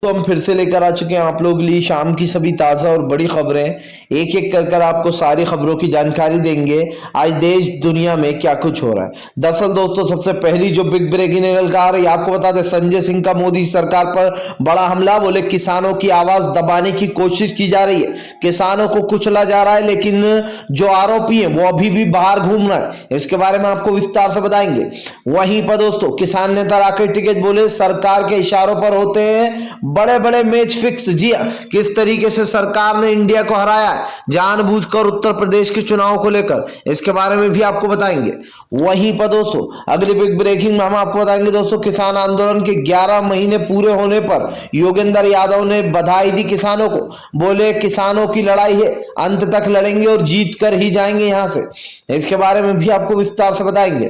तो हम फिर से लेकर आ चुके हैं आप लोगों के लिए शाम की सभी ताजा और बड़ी खबरें। एक एक कर आपको सारी खबरों की जानकारी देंगे आज देश दुनिया में क्या कुछ हो रहा है। दरअसल दोस्तों सबसे पहली जो बिग ब्रेकिंग निकल कर आ रही है आपको बता दें, संजय सिंह का मोदी सरकार पर बड़ा हमला। बोले किसानों की आवाज दबाने की कोशिश की जा रही है, किसानों को कुचला जा रहा है, लेकिन जो आरोपी है वो अभी भी बाहर घूम रहा है। इसके बारे में आपको विस्तार से बताएंगे। वहीं पर दोस्तों किसान नेता राकेश टिकैत बोले सरकार के इशारों पर होते हैं बड़े बड़े मैच फिक्स। जी किस तरीके से सरकार ने इंडिया को हराया है जानबूझकर उत्तर प्रदेश के चुनाव को लेकर, इसके बारे में भी आपको बताएंगे। वहीं पर दोस्तों अगली बिग ब्रेकिंग में हम आपको बताएंगे दोस्तों, किसान आंदोलन के 11 महीने पूरे होने पर योगेंद्र यादव ने बधाई दी किसानों को। बोले किसानों की लड़ाई है, अंत तक लड़ेंगे और जीत कर ही जाएंगे यहां से। इसके बारे में भी आपको विस्तार से बताएंगे।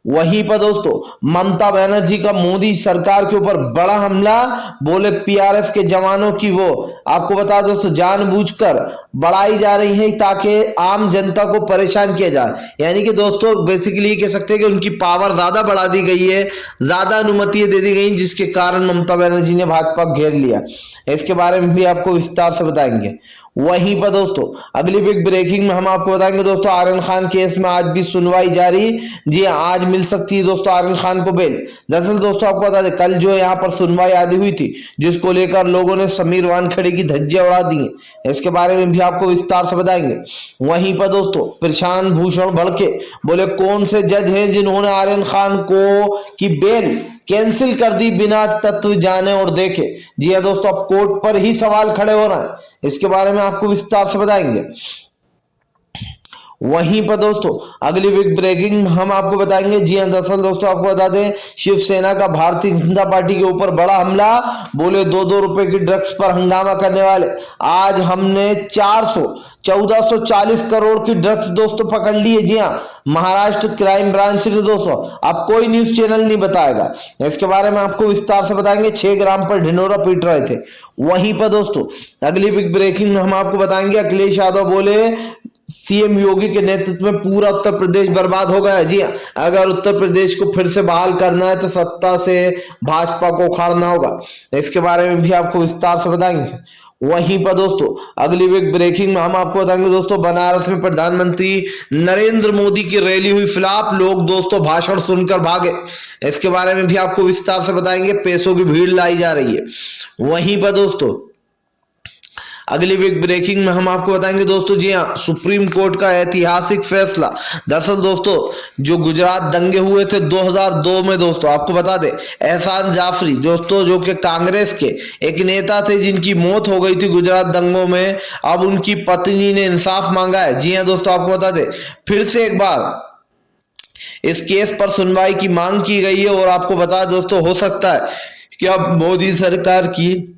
वहीं पर दोस्तों ममता बनर्जी का मोदी सरकार के ऊपर बड़ा हमला। बोले पीआरएफ के जवानों की वो आपको बता दोस्तों जानबूझकर बढ़ाई जा रही है ताकि आम जनता को परेशान किया जाए। यानी कि दोस्तों बेसिकली कह सकते हैं कि उनकी पावर ज्यादा बढ़ा दी गई है, ज्यादा अनुमति दे दी गई, जिसके कारण ममता बनर्जी ने भाजपा को घेर लिया। इसके बारे में भी आपको विस्तार से बताएंगे। वहीं पर दोस्तों अगली बिग ब्रेकिंग में हम आपको बताएंगे दोस्तों, आर्यन खान केस में आज भी सुनवाई जारी। जी आज मिल सकती है दोस्तों आर्यन खान को बेल। दरअसल दोस्तों आपको बता दें कल जो यहाँ पर सुनवाई आदि हुई थी, जिसको लेकर लोगों ने समीर वानखेड़े की धज्जियां उड़ा दी हैं। इसके बारे में भी आपको विस्तार से बताएंगे। वहीं पर दोस्तों प्रशांत भूषण भड़के। बोले कौन से जज हैं जिन्होंने आर्यन खान को की बेल कैंसिल कर दी बिना तत्व जाने और देखे। जी हाँ दोस्तों अब कोर्ट पर ही सवाल खड़े हो रहे हैं, इसके बारे में आपको विस्तार से बताएंगे। वहीं पर दोस्तों अगली बिग ब्रेकिंग हम आपको बताएंगे। जी हाँ दरअसल दोस्तों आपको बता दें शिवसेना का भारतीय जनता पार्टी के ऊपर बड़ा हमला। बोले 2-2 रुपए की ड्रग्स पर हंगामा करने वाले आज हमने 1440 करोड़ की ड्रग्स दोस्तों पकड़ ली है। जी हाँ महाराष्ट्र क्राइम ब्रांच ने दोस्तों अब कोई न्यूज चैनल नहीं बताएगा, इसके बारे में आपको विस्तार से बताएंगे। 6 ग्राम पर ढिंडोरा पीट रहे थे। वहीं पर दोस्तों अगली बिग ब्रेकिंग में हम आपको बताएंगे अखिलेश यादव बोले सीएम योगी के नेतृत्व में पूरा उत्तर प्रदेश बर्बाद हो गया है। जी हाँ अगर उत्तर प्रदेश को फिर से बहाल करना है तो सत्ता से भाजपा को उखाड़ना होगा, इसके बारे में भी आपको विस्तार से बताएंगे। वहीं पर दोस्तों अगली बिग ब्रेकिंग में हम आपको बताएंगे दोस्तों, बनारस में प्रधानमंत्री नरेंद्र मोदी की रैली हुई फ्लॉप, लोग दोस्तों भाषण सुनकर भागे। इसके बारे में भी आपको विस्तार से बताएंगे। पैसों की भीड़ लाई जा रही है। वहीं पर दोस्तों अगली बिग ब्रेकिंग में हम आपको बताएंगे दोस्तों, जी हाँ सुप्रीम कोर्ट का ऐतिहासिक फैसला। दरअसल दोस्तों जो गुजरात दंगे हुए थे 2002 में दोस्तों आपको बता दें एहसान जाफरी दोस्तों जो कि कांग्रेस के एक नेता थे जिनकी मौत हो गई थी गुजरात दंगों में, अब उनकी पत्नी ने इंसाफ मांगा है। जी हाँ दोस्तों आपको बता दें फिर से एक बार इस केस पर सुनवाई की मांग की गई है और आपको बता दोस्तों हो सकता है कि अब मोदी सरकार की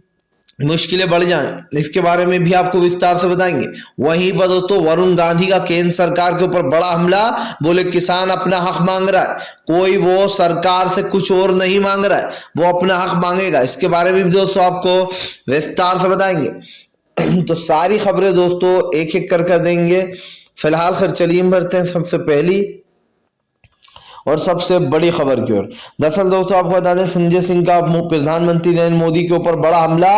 मुश्किलें बढ़ जाएं, इसके बारे में भी आपको विस्तार से बताएंगे। वहीं पर दोस्तों वरुण गांधी का केंद्र सरकार के ऊपर बड़ा हमला। बोले किसान अपना हक मांग रहा है, कोई वो सरकार से कुछ और नहीं मांग रहा है, वो अपना हक मांगेगा। इसके बारे में भी दोस्तों आपको विस्तार से बताएंगे। तो सारी खबरें दोस्तों एक एक कर देंगे। फिलहाल खैर चलिए बढ़ते हैं सबसे पहली और सबसे बड़ी खबर की ओर। दरअसल दोस्तों आपको बता दें संजय सिंह का प्रधानमंत्री नरेंद्र मोदी के ऊपर बड़ा हमला।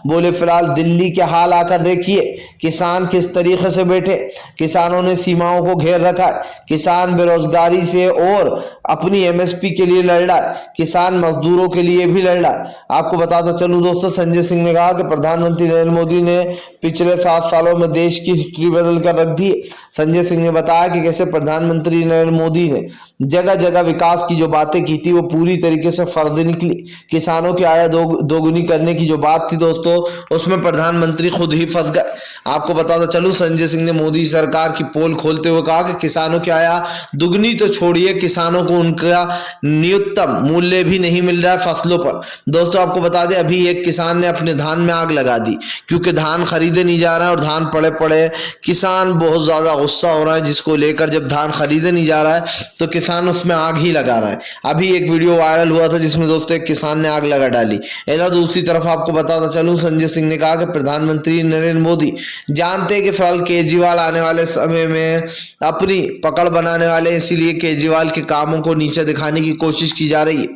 बोले फिलहाल दिल्ली के हाल आकर देखिए किसान किस तरीके से बैठे, किसानों ने सीमाओं को घेर रखा है, किसान बेरोजगारी से और अपनी एमएसपी के लिए लड़ रहा है, किसान मजदूरों के लिए भी लड़ रहा है। आपको बताता चलूं दोस्तों संजय सिंह ने कहा कि प्रधानमंत्री नरेंद्र मोदी ने पिछले 7 सालों में देश की हिस्ट्री बदल कर रख दी। संजय सिंह ने बताया कि कैसे प्रधानमंत्री नरेंद्र मोदी ने जगह जगह विकास की जो बातें की थी वो पूरी तरीके से फर्जी निकली। किसानों की आय दोगुनी करने की जो बात थी दोस्तों उसमें प्रधानमंत्री खुद ही फंस गए। आपको बताता चलूं संजय सिंह ने मोदी सरकार की पोल खोलते हुए कहा कि किसानों की आय दुगनी तो छोड़िए, किसानों को उनका न्यूनतम मूल्य भी नहीं मिल रहा है फसलों पर। दोस्तों आपको बता दें अभी एक किसान ने अपने धान में आग लगा दी क्योंकि धान खरीदे नहीं जा रहा है और धान पड़े पड़े किसान बहुत ज्यादा गुस्सा हो रहा है, जिसको लेकर जब धान खरीदे नहीं जा रहा है तो किसान उसमें आग ही लगा रहा है। अभी एक वीडियो वायरल हुआ था जिसमें दोस्तों एक किसान ने आग लगा डाली। ऐसा दूसरी तरफ आपको बताता चलूं संजय सिंह ने कहा कि प्रधानमंत्री नरेंद्र मोदी जानते हैं कि फिलहाल केजरीवाल आने वाले समय में अपनी पकड़ बनाने वाले, इसीलिए केजरीवाल के कामों को नीचे दिखाने की कोशिश की जा रही है।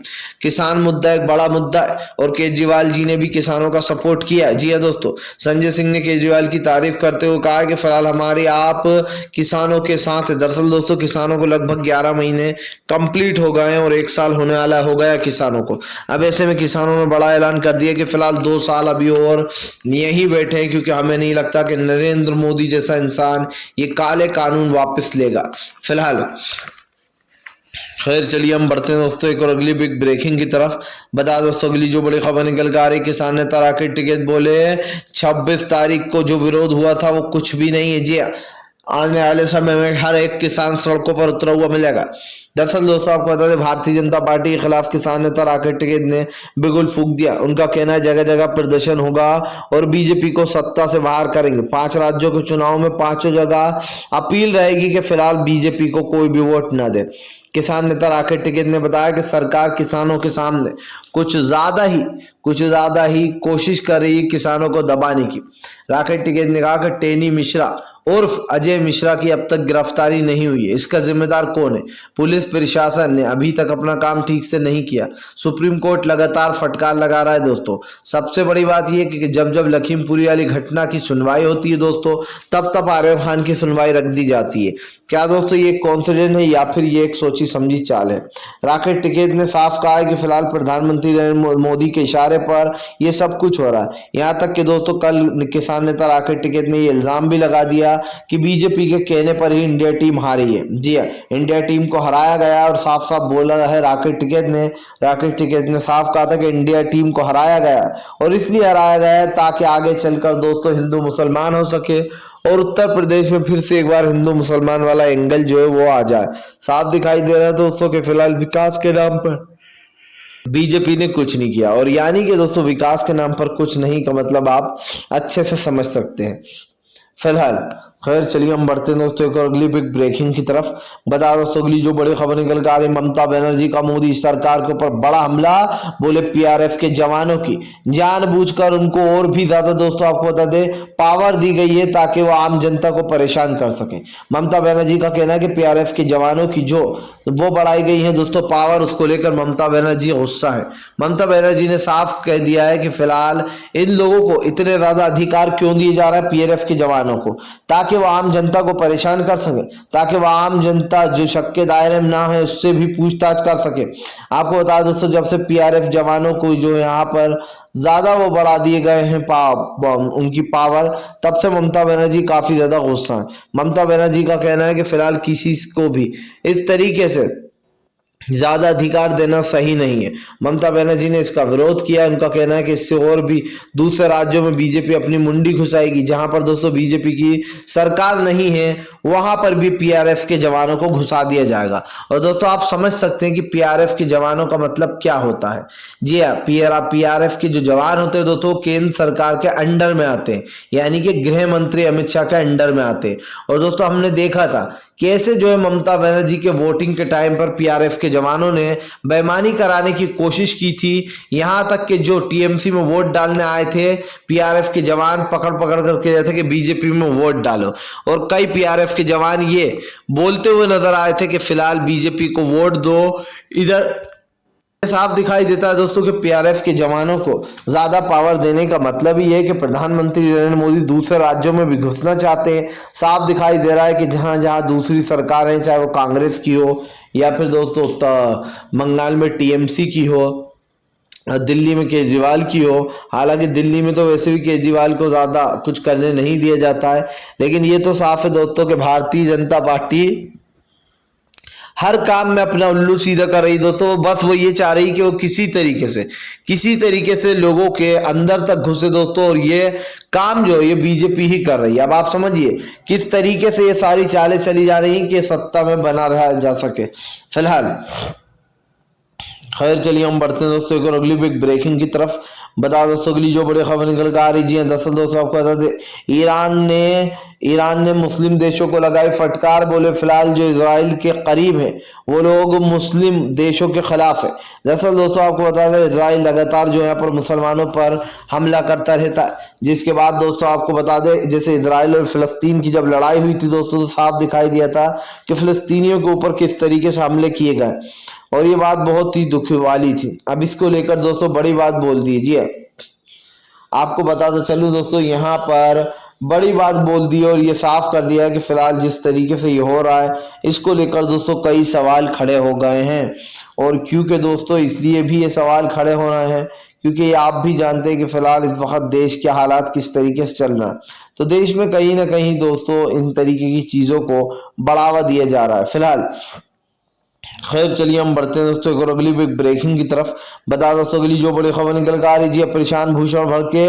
किसान मुद्दा एक बड़ा मुद्दा है और केजरीवाल जी ने भी किसानों का सपोर्ट किया है। जी हाँ दोस्तों, संजय सिंह ने केजरीवाल की तारीफ करते हुए कहा कि फिलहाल हमारे आप किसानों के साथ है। दरअसल दोस्तों, किसानों को लगभग 11 महीने कंप्लीट हो गए हैं और 1 साल होने वाला हो गया किसानों को। अब ऐसे में किसानों ने बड़ा ऐलान कर दिया कि फिलहाल 2 साल अभी और यहीं बैठे हैं, क्योंकि हमें नहीं लगता कि नरेंद्र मोदी जैसा इंसान ये काले कानून वापस लेगा फिलहाल। खैर चलिए हम बढ़ते हैं दोस्तों एक और अगली बिग ब्रेकिंग की तरफ। बता दोस्तों अगली जो बड़ी खबर निकल कर आ रही, किसान नेता राकेश टिकैत बोले 26 तारीख को जो विरोध हुआ था वो कुछ भी नहीं है। जी आने वाले समय में हर एक किसान सड़कों पर उतरा हुआ मिलेगा। दरअसल दोस्तों आपको बता दें, भारतीय जनता पार्टी के खिलाफ किसान नेता राकेश टिकैत ने बिगुल फूंक दिया। उनका कहना है जगह जगह प्रदर्शन होगा और बीजेपी को सत्ता से बाहर करेंगे। 5 राज्यों के चुनाव में 5 जगह अपील रहेगी कि फिलहाल बीजेपी को कोई भी वोट न दे। किसान नेता राकेश टिकैत ने बताया कि सरकार किसानों के सामने कुछ ज्यादा ही कोशिश कर रही है किसानों को दबाने की। राकेश टिकैत ने कहा कि टेनी मिश्रा उर्फ अजय मिश्रा की अब तक गिरफ्तारी नहीं हुई है, इसका जिम्मेदार कौन है? पुलिस प्रशासन ने अभी तक अपना काम ठीक से नहीं किया। सुप्रीम कोर्ट लगातार फटकार लगा रहा है दोस्तों। सबसे बड़ी बात यह कि जब लखीमपुरी वाली घटना की सुनवाई होती है दोस्तों, तब आर्यन खान की सुनवाई रख दी जाती है। क्या दोस्तों ये कॉन्फिडेंट है या फिर ये एक सोची समझी चाल है? राकेश टिकैत ने साफ कहा है कि फिलहाल प्रधानमंत्री नरेंद्र मोदी के इशारे पर यह सब कुछ हो रहा है। यहाँ तक कि दोस्तों कल किसान नेता राकेश टिकैत ने यह इल्जाम भी लगा दिया कि बीजेपी के कहने पर ही इंडिया टीम हारी है। जी हाँ, इंडिया टीम को हराया गया और साफ साफ बोला है राकेश टिकैत ने साफ कहा था कि इंडिया टीम को हराया गया और इसलिए हराया गया है ताकि आगे चलकर दोस्तों हिंदू मुसलमान हो सके और उत्तर प्रदेश में फिर से एक बार हिंदू मुसलमान वाला एंगल जो है वो आ जाए। साफ दिखाई दे रहा है दोस्तों कि फिलहाल विकास के नाम पर बीजेपी ने कुछ नहीं किया। और यानी कि दोस्तों विकास के नाम पर कुछ नहीं का मतलब आप अच्छे से समझ सकते हैं फिलहाल। खैर चलिए हम बढ़ते हैं दोस्तों एक और अगली बिग ब्रेकिंग की तरफ। बता दोस्तों अगली जो बड़ी खबर निकल कर आ रही, ममता बनर्जी का मोदी सरकार के ऊपर बड़ा हमला। बोले पीआरएफ के जवानों की जानबूझकर उनको और भी ज्यादा दोस्तों आपको बता दे पावर दी गई है ताकि वो आम जनता को परेशान कर सके। ममता बनर्जी का कहना है कि पीआरएफ के जवानों की जो वो बढ़ाई गई है दोस्तों पावर, उसको लेकर ममता बनर्जी गुस्सा है। ममता बनर्जी ने साफ कह दिया है कि फिलहाल इन लोगों को इतने ज्यादा अधिकार क्यों दिए जा रहा है पीआरएफ के जवानों को, ताकि वो आम जनता को परेशान कर सके, ताकि वह आम जनता जो शक के दायरे में ना है उससे भी पूछताछ कर सके। आपको बता दोस्तों जब से पीआरएफ जवानों को जो यहाँ पर ज्यादा वो बढ़ा दिए गए हैं उनकी पावर, तब से ममता बनर्जी काफी ज्यादा गुस्सा है। ममता बनर्जी का कहना है कि फिलहाल किसी को भी इस तरीके से ज्यादा अधिकार देना सही नहीं है। ममता बनर्जी ने इसका विरोध किया। उनका कहना है कि इससे और भी दूसरे राज्यों में बीजेपी अपनी मुंडी घुसाएगी। जहां पर दोस्तों बीजेपी की सरकार नहीं है वहां पर भी पीआरएफ के जवानों को घुसा दिया जाएगा। और दोस्तों आप समझ सकते हैं कि पीआरएफ के जवानों का मतलब क्या होता है। जी हाँ, पीआरएफ के जो जवान होते हैं दोस्तों केंद्र सरकार के अंडर में आते हैं, यानी कि गृह मंत्री अमित शाह के अंडर में आते हैं। और दोस्तों हमने देखा था कैसे जो है ममता बनर्जी के वोटिंग के टाइम पर पीआरएफ के जवानों ने बेईमानी कराने की कोशिश की थी। यहां तक कि जो टीएमसी में वोट डालने आए थे पीआरएफ के जवान पकड़ कर कह रहे थे कि बीजेपी में वोट डालो, और कई पीआरएफ के जवान ये बोलते हुए नजर आए थे कि फिलहाल बीजेपी को वोट दो। इधर साफ दिखाई देता है दोस्तों कि पीआरएफ के जवानों को ज्यादा पावर देने का मतलब ही है कि प्रधानमंत्री नरेंद्र मोदी दूसरे राज्यों में भी घुसना चाहते हैं। साफ दिखाई दे रहा है कि जहां जहां दूसरी सरकारें, चाहे वो कांग्रेस की हो या फिर दोस्तों बंगाल में टीएमसी की हो, दिल्ली में केजरीवाल की हो। हालांकि दिल्ली में तो वैसे भी केजरीवाल को ज्यादा कुछ करने नहीं दिया जाता है, लेकिन ये तो साफ है दोस्तों कि भारतीय जनता पार्टी हर काम में अपना उल्लू सीधा कर रही दोस्तों। बस वो ये चाह रही कि वो किसी तरीके से लोगों के अंदर तक घुसे दोस्तों, और ये काम जो ये बीजेपी ही कर रही है। अब आप समझिए किस तरीके से ये सारी चालें चली जा रही हैं कि सत्ता में बना रहा जा सके फिलहाल। खैर चलिए हम बढ़ते हैं दोस्तों एक और अगली बिग ब्रेकिंग की तरफ। बता दोस्तों अगली जो बड़ी खबर निकल कर आ रही जी दरअसल दोस्तों आपको बता दें ईरान ने ईरान ने मुस्लिम देशों को लगाई फटकार, बोले फिलहाल जो इजराइल के करीब है वो लोग मुस्लिम देशों के खिलाफ है। दरअसल दोस्तों आपको बता दें इजराइल लगातार जो यहाँ पर मुसलमानों पर हमला करता रहता है, जिसके बाद दोस्तों आपको बता दें जैसे इजराइल और फिलिस्तीन की जब लड़ाई हुई थी दोस्तों तो साफ दिखाई दिया था कि फिलिस्तीनियों के ऊपर किस तरीके से हमले किए गए और ये बात बहुत ही दुख वाली थी। अब इसको लेकर दोस्तों बड़ी बात बोल दीजिए, आपको बताता चलूं दोस्तों यहाँ पर बड़ी बात बोल दी और ये साफ कर दिया कि फिलहाल जिस तरीके से ये हो रहा है इसको लेकर दोस्तों कई सवाल खड़े हो गए हैं। और क्योंकि दोस्तों इसलिए भी ये सवाल खड़े हो रहे हैं क्योंकि ये आप भी जानते हैं कि फिलहाल इस वक्त देश के हालात किस तरीके से चल रहा है, तो देश में कहीं ना कहीं दोस्तों इन तरीके की चीजों को बढ़ावा दिया जा रहा है फिलहाल। खैर चलिए हम बढ़ते हैं दोस्तों एक और अगली ब्रेकिंग की तरफ। बता दोस्तों अगली जो बड़ी खबर निकल कर आ रही है, प्रशांत भूषण भड़के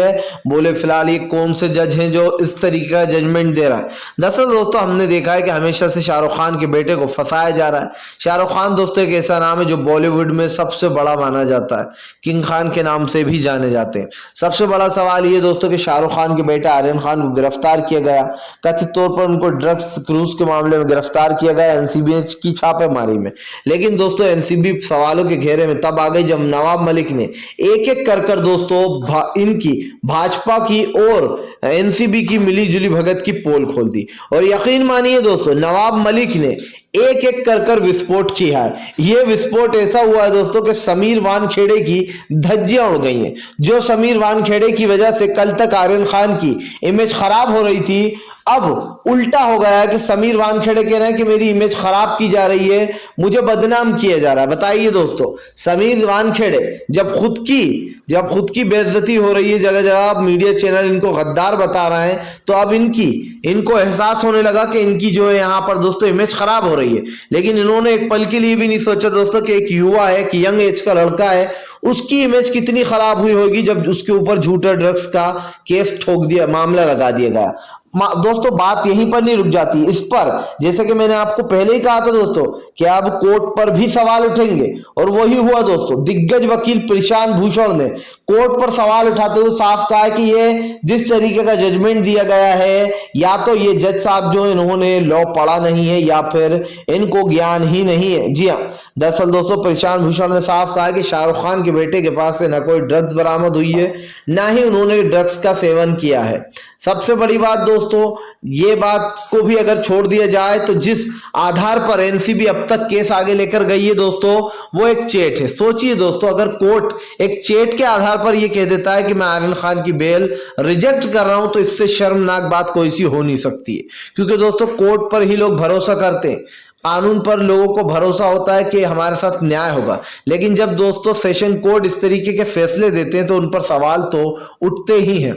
बोले फिलहाल ये कौन से जज हैं जो इस तरीके का जजमेंट दे रहा है। दरअसल दोस्तों हमने देखा है कि हमेशा से शाहरुख खान के बेटे को फंसाया जा रहा है। शाहरुख खान दोस्तों एक ऐसा नाम है जो बॉलीवुड में सबसे बड़ा माना जाता है, किंग खान के नाम से भी जाने जाते हैं। सबसे बड़ा सवाल ये दोस्तों कि शाहरुख खान के बेटे आर्यन खान को गिरफ्तार किया गया, कथित तौर पर उनको ड्रग्स क्रूज के मामले में गिरफ्तार किया गया एनसीबी की छापेमारी में। लेकिन दोस्तों एनसीबी सवालों के घेरे में तब आ गई जब नवाब मलिक ने एक एक कर दोस्तों इनकी भाजपा की और एनसीबी की मिली जुली भगत की पोल खोल दी। और यकीन मानिए दोस्तों नवाब मलिक ने एक एक कर विस्फोट किया है। यह विस्फोट ऐसा हुआ है दोस्तों कि समीर वानखेड़े की धज्जियां उड़ गई हैं। जो समीर वानखेड़े की वजह से कल तक आर्यन खान की इमेज खराब हो रही थी, अब उल्टा हो गया है कि समीर वानखेड़े कह रहे हैं कि मेरी इमेज खराब की जा रही है, मुझे बदनाम किया जा रहा है। बताइए दोस्तों समीर वानखेड़े जब खुद की बेइज्जती हो रही है, जगह जगह मीडिया चैनल इनको गद्दार बता रहे हैं, तो अब इनको एहसास होने लगा कि इनकी जो है यहाँ पर दोस्तों इमेज खराब हो रही है। लेकिन इन्होंने एक पल के लिए भी नहीं सोचा दोस्तों कि एक युवा है, एक यंग एज का लड़का है, उसकी इमेज कितनी खराब हुई होगी जब उसके ऊपर झूठा ड्रग्स का केस ठोक दिया, मामला लगा दिया गया। दोस्तों बात यहीं पर नहीं रुक जाती, इस पर जैसे कि मैंने आपको पहले ही कहा था दोस्तों कि अब कोर्ट पर भी सवाल उठेंगे और वही हुआ दोस्तों। दिग्गज वकील प्रशांत भूषण ने कोर्ट पर सवाल उठाते हुए साफ कहा है कि ये जिस तरीके का जजमेंट दिया गया है, या तो ये जज साहब जो इन्होंने लॉ पढ़ा नहीं है या फिर इनको ज्ञान ही नहीं है। जी हाँ, दरअसल दोस्तों प्रशांत भूषण ने साफ कहा है कि शाहरुख खान के बेटे के पास से न कोई ड्रग्स बरामद हुई है, ना ही उन्होंने ड्रग्स का सेवन किया है। सबसे बड़ी बात दोस्तों ये बात को भी अगर छोड़ दिया जाए तो जिस आधार पर एनसीबी अब तक केस आगे लेकर गई है दोस्तों वो एक चेट है। सोचिए दोस्तों अगर कोर्ट एक चेट के आधार पर यह कह देता है कि मैं आर्यन खान की बेल रिजेक्ट कर रहा हूं, तो इससे शर्मनाक बात कोई सी हो नहीं सकती है। क्योंकि दोस्तों कोर्ट पर ही लोग भरोसा करते हैं, कानून पर लोगों को भरोसा होता है कि हमारे साथ न्याय होगा। लेकिन जब दोस्तों सेशन कोर्ट इस तरीके के फैसले देते हैं तो उन पर सवाल तो उठते ही हैं।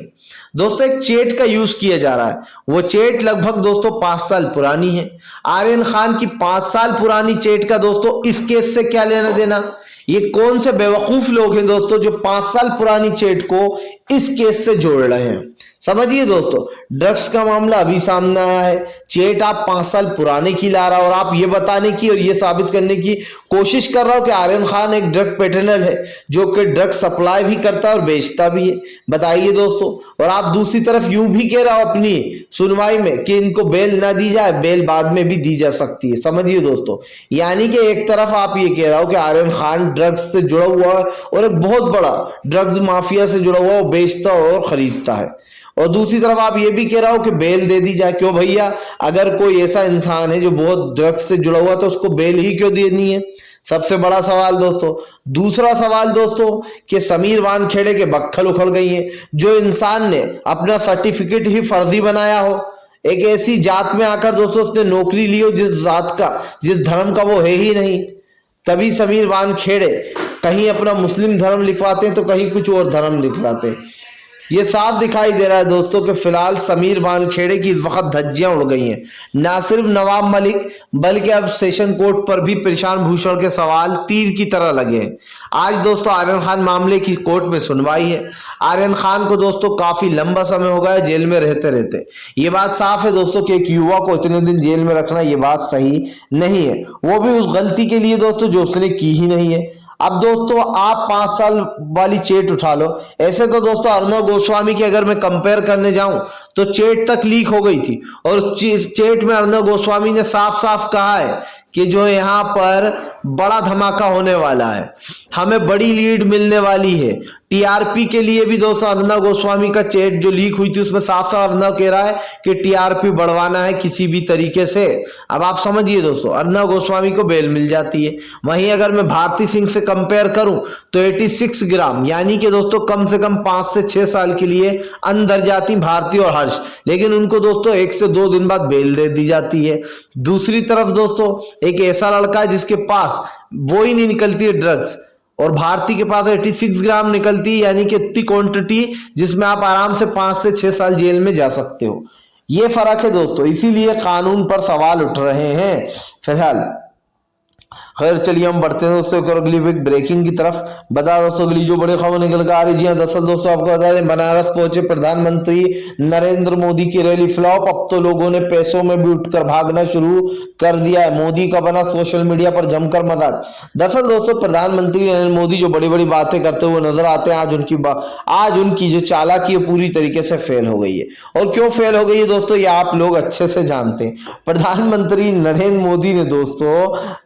दोस्तों एक चेट का यूज किया जा रहा है, वो चेट लगभग दोस्तों 5 साल पुरानी है। आर्यन खान की 5 साल पुरानी चेट का दोस्तों इस केस से क्या लेना देना। ये कौन से बेवकूफ लोग हैं दोस्तों जो 5 साल पुरानी चेट को इस केस से जोड़ रहे हैं। समझिए दोस्तों ड्रग्स का मामला अभी सामने आया है, चेट आप 5 साल पुराने की ला रहा हो और आप ये बताने की और ये साबित करने की कोशिश कर रहा हो कि आर्यन खान एक ड्रग पेडलर है जो कि ड्रग सप्लाई भी करता है और बेचता भी है। बताइए दोस्तों, और आप दूसरी तरफ यूं भी कह रहा हो अपनी सुनवाई में कि इनको बेल ना दी जाए, बेल बाद में भी दी जा सकती है। समझिए दोस्तों, यानी कि एक तरफ आप ये कह रहा हो कि आर्यन खान ड्रग्स से जुड़ा हुआ है और एक बहुत बड़ा ड्रग्स माफिया से जुड़ा हुआ, वो बेचता और खरीदता है, और दूसरी तरफ आप ये भी कह रहा हो कि बेल दे दी जाए। क्यों भैया, अगर कोई ऐसा इंसान है जो बहुत ड्रग्स से जुड़ा हुआ तो उसको बेल ही क्यों देनी है। सबसे बड़ा सवाल दोस्तों। दूसरा सवाल दोस्तों कि समीर वानखेड़े के बक्खल उखड़ गई है। जो इंसान ने अपना सर्टिफिकेट ही फर्जी बनाया हो, एक ऐसी जात में आकर दोस्तों उसने नौकरी ली हो जिस जात का, जिस धर्म का वो है ही नहीं। कभी समीर वानखेड़े कहीं अपना मुस्लिम धर्म लिखवाते हैं तो कहीं कुछ और धर्म लिखवाते हैं। ये साफ दिखाई दे रहा है दोस्तों कि फिलहाल समीर वानखेड़े की इस वक्त धज्जियां उड़ गई हैं। ना सिर्फ नवाब मलिक बल्कि अब सेशन कोर्ट पर भी प्रशांत भूषण के सवाल तीर की तरह लगे हैं। आज दोस्तों आर्यन खान मामले की कोर्ट में सुनवाई है। आर्यन खान को दोस्तों काफी लंबा समय हो गया जेल में रहते। ये बात साफ है दोस्तों कि एक युवा को इतने दिन जेल में रखना ये बात सही नहीं है, वो भी उस गलती के लिए दोस्तों जो उसने की ही नहीं है। अब दोस्तों आप 5 साल वाली चेट उठा लो। ऐसे तो दोस्तों अर्णव गोस्वामी की अगर मैं कंपेयर करने जाऊं तो चेट तक लीक हो गई थी, और चेट में अर्णव गोस्वामी ने साफ साफ कहा है कि जो यहाँ पर बड़ा धमाका होने वाला है, हमें बड़ी लीड मिलने वाली है। टीआरपी के लिए भी दोस्तों अर्णव गोस्वामी का चैट जो लीक हुई थी उसमें साफ साफ अर्णव कह रहा है कि टीआरपी बढ़वाना है किसी भी तरीके से। अब आप समझिए दोस्तों, अर्णव गोस्वामी को बेल मिल जाती है। वहीं अगर मैं भारती सिंह से कंपेयर करूं तो 86 ग्राम यानी कि दोस्तों कम से कम 5 से 6 साल के लिए अंदर जाती भारती और हर्ष, लेकिन उनको दोस्तों 1 से 2 दिन बाद बेल दे दी जाती है। दूसरी तरफ दोस्तों एक ऐसा लड़का है जिसके पास वो ही नहीं निकलती है ड्रग्स, और भारती के पास 86 ग्राम निकलती है, यानी कि इतनी क्वांटिटी जिसमें आप आराम से 5 से 6 साल जेल में जा सकते हो। ये फर्क है दोस्तों, इसीलिए कानून पर सवाल उठ रहे हैं फिलहाल। खैर चलिए हम बढ़ते हैं दोस्तों एक और अगली ब्रेकिंग की तरफ। बता दोस्तों अगली जो बड़ी खबर निकल कर आ रही है, दरअसल दोस्तों आपको बता दें बनारस पहुंचे प्रधानमंत्री नरेंद्र मोदी की रैली फ्लॉप। अब तो लोगों ने पैसों में भी उठकर भागना शुरू कर दिया है। मोदी का बना सोशल मीडिया पर जमकर मजाक। दरअसल दोस्तों प्रधानमंत्री नरेंद्र मोदी जो बड़ी बड़ी बातें करते हुए नजर आते हैं, आज उनकी जो चालाकी है पूरी तरीके से फेल हो गई है। और क्यों फेल हो गई है दोस्तों, ये आप लोग अच्छे से जानते हैं। प्रधानमंत्री नरेंद्र मोदी ने दोस्तों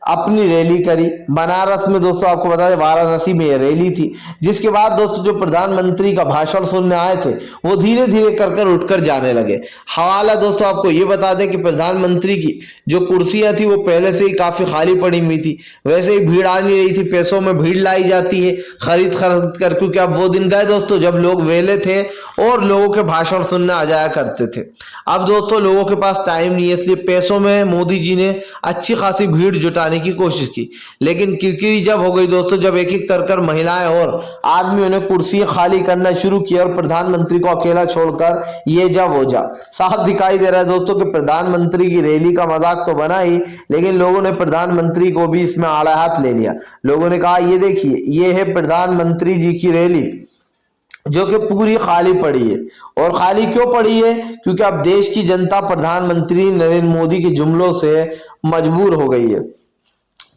अपनी रैली करी बनारस में। दोस्तों आपको बता दें वाराणसी में यह रैली थी, जिसके बाद दोस्तों जो प्रधानमंत्री का भाषण सुनने आए थे वो धीरे धीरे कर उठकर जाने लगे। हवाला दोस्तों आपको ये बता दें कि प्रधानमंत्री की जो कुर्सियां थी वो पहले से ही काफी खाली पड़ी हुई थी, वैसे ही भीड़ आ नहीं रही थी। पैसों में भीड़ लाई जाती है खरीद कर, क्योंकि अब वो दिन गए दोस्तों जब लोग वेले थे और लोगों के भाषण सुनने आ जाया करते थे। अब दोस्तों लोगों के पास टाइम नहीं है, इसलिए पैसों में मोदी जी ने अच्छी खासी भीड़ जुटाने की कोशिश की, लेकिन किरकिरी जब हो गई दोस्तों, जब एक एक कर महिलाएं और आदमियों ने कुर्सियां खाली करना शुरू किया और प्रधानमंत्री को अकेला छोड़कर ये जा वो जा। साफ दिखाई दे रहा है दोस्तों कि प्रधानमंत्री की रैली का मजाक तो बना ही, लेकिन लोगों ने प्रधानमंत्री को भी इसमें आड़ा हाथ ले लिया। लोगों ने कहा ये देखिए ये है प्रधानमंत्री जी की रैली जो कि पूरी खाली पड़ी है। और खाली क्यों पड़ी है, क्योंकि अब देश की जनता प्रधानमंत्री नरेंद्र मोदी के जुमलों से मजबूर हो गई है,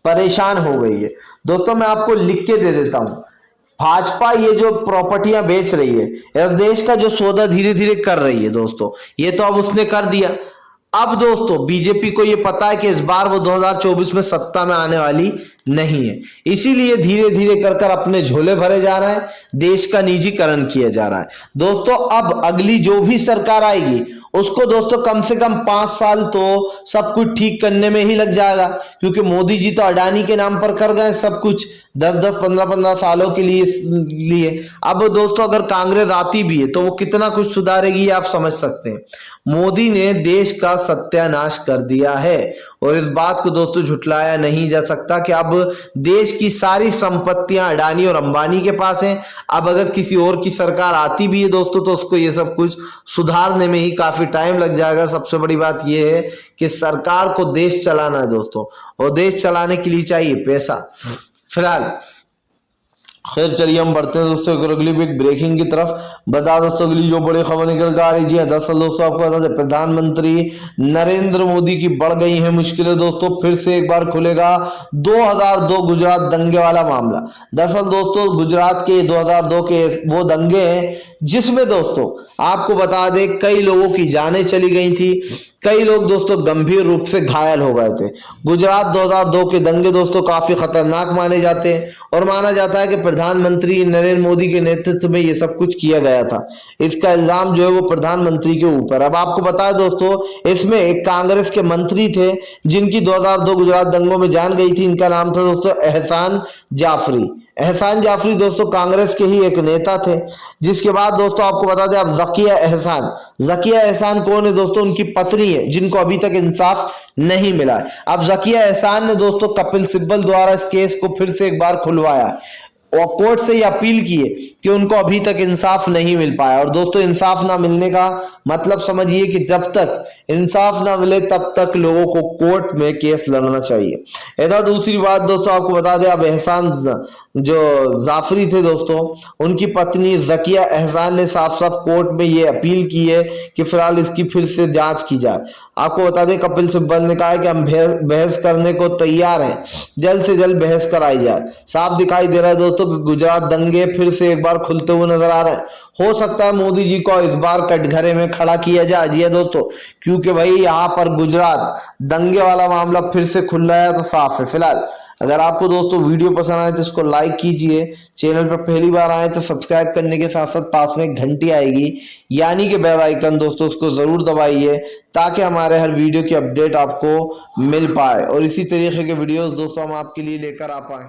परेशान हो गई है। दोस्तों मैं आपको लिख के दे देता हूं, भाजपा ये जो प्रॉपर्टियां बेच रही है, इस देश का जो सौदा धीरे धीरे कर रही है दोस्तों, ये तो अब उसने कर दिया। अब दोस्तों बीजेपी को ये पता है कि इस बार वो 2024 में सत्ता में आने वाली नहीं है, इसीलिए धीरे धीरे कर अपने झोले भरे जा रहा है, देश का निजीकरण किया जा रहा है। दोस्तों अब अगली जो भी सरकार आएगी उसको दोस्तों कम से कम 5 साल तो सब कुछ ठीक करने में ही लग जाएगा, क्योंकि मोदी जी तो अडानी के नाम पर कर गए सब कुछ 10-10, 15-15 सालों के लिए। अब दोस्तों अगर कांग्रेस आती भी है तो वो कितना कुछ सुधारेगी आप समझ सकते हैं। मोदी ने देश का सत्यानाश कर दिया है और इस बात को दोस्तों झुटलाया नहीं जा सकता कि अब देश की सारी संपत्तियां अडानी और अंबानी के पास हैं। अब अगर किसी और की सरकार आती भी है दोस्तों तो उसको ये सब कुछ सुधारने में ही काफी टाइम लग जाएगा। सबसे बड़ी बात यह है कि सरकार को देश चलाना है दोस्तों, और देश चलाने के लिए चाहिए पैसा फिलहाल। खैर चलिए हम बढ़ते हैं दोस्तों एक अगली ब्रेकिंग की तरफ। बता दोस्तों अगली जो बड़ी खबर निकल कर आ रही है, दरअसल दोस्तों आपको बता दें प्रधानमंत्री नरेंद्र मोदी की बढ़ गई है मुश्किलें दोस्तों। फिर से एक बार खुलेगा 2002 गुजरात दंगे वाला मामला। दरअसल दोस्तों गुजरात के 2002 के वो दंगे हैं जिसमें दोस्तों आपको बता दें कई लोगों की जानें चली गई थी, कई लोग दोस्तों गंभीर रूप से घायल हो गए थे। गुजरात 2002 के दंगे दोस्तों काफी खतरनाक माने जाते हैं और माना जाता है कि प्रधानमंत्री नरेंद्र मोदी के नेतृत्व में ये सब कुछ किया गया था। इसका इल्जाम जो है वो प्रधानमंत्री के ऊपर। अब आपको बताया दोस्तों इसमें एक कांग्रेस के मंत्री थे जिनकी 2002 गुजरात दंगों में जान गई थी। इनका नाम था दोस्तों एहसान जाफरी। एहसान जाफरी दोस्तों कांग्रेस के ही एक नेता थे। जिसके बाद दोस्तों आपको बता दें अब जकिया एहसान कौन है दोस्तों, उनकी पत्नी है जिनको अभी तक इंसाफ नहीं मिला है। अब जकिया एहसान ने दोस्तों कपिल सिब्बल द्वारा इस केस को फिर से एक बार खुलवाया। और कोर्ट से ये अपील किए कि उनको अभी तक इंसाफ नहीं मिल पाया। और दोस्तों इंसाफ ना मिलने का मतलब समझिए कि जब तक इंसाफ ना मिले तब तक लोगों को कोर्ट में केस लड़ना चाहिए। इधर दूसरी बात दोस्तों आपको बता दें, अब एहसान जो जाफरी थे दोस्तों, उनकी पत्नी जकिया एहसान ने साफ साफ कोर्ट में ये अपील की है कि फिलहाल इसकी फिर से जांच की जाए। आपको बता दें कपिल सिब्बल ने कहा है कि हम बहस करने को तैयार हैं, जल्द से जल्द बहस कराई जाए। साफ दिखाई दे रहा है दोस्तों कि गुजरात दंगे फिर से एक बार खुलते हुए नजर आ रहे हैं। हो सकता है मोदी जी को इस बार कटघरे में खड़ा किया जाए जी दोस्तों, क्योंकि भाई यहाँ पर गुजरात दंगे वाला मामला फिर से खुल रहा है तो साफ है। फिलहाल अगर आपको दोस्तों वीडियो पसंद आए तो इसको लाइक कीजिए, चैनल पर पहली बार आए तो सब्सक्राइब करने के साथ साथ पास में एक घंटी आएगी यानी कि बेल आइकन दोस्तों, उसको जरूर दबाइए ताकि हमारे हर वीडियो की अपडेट आपको मिल पाए और इसी तरीके के वीडियोस दोस्तों हम आपके लिए लेकर आ पाए।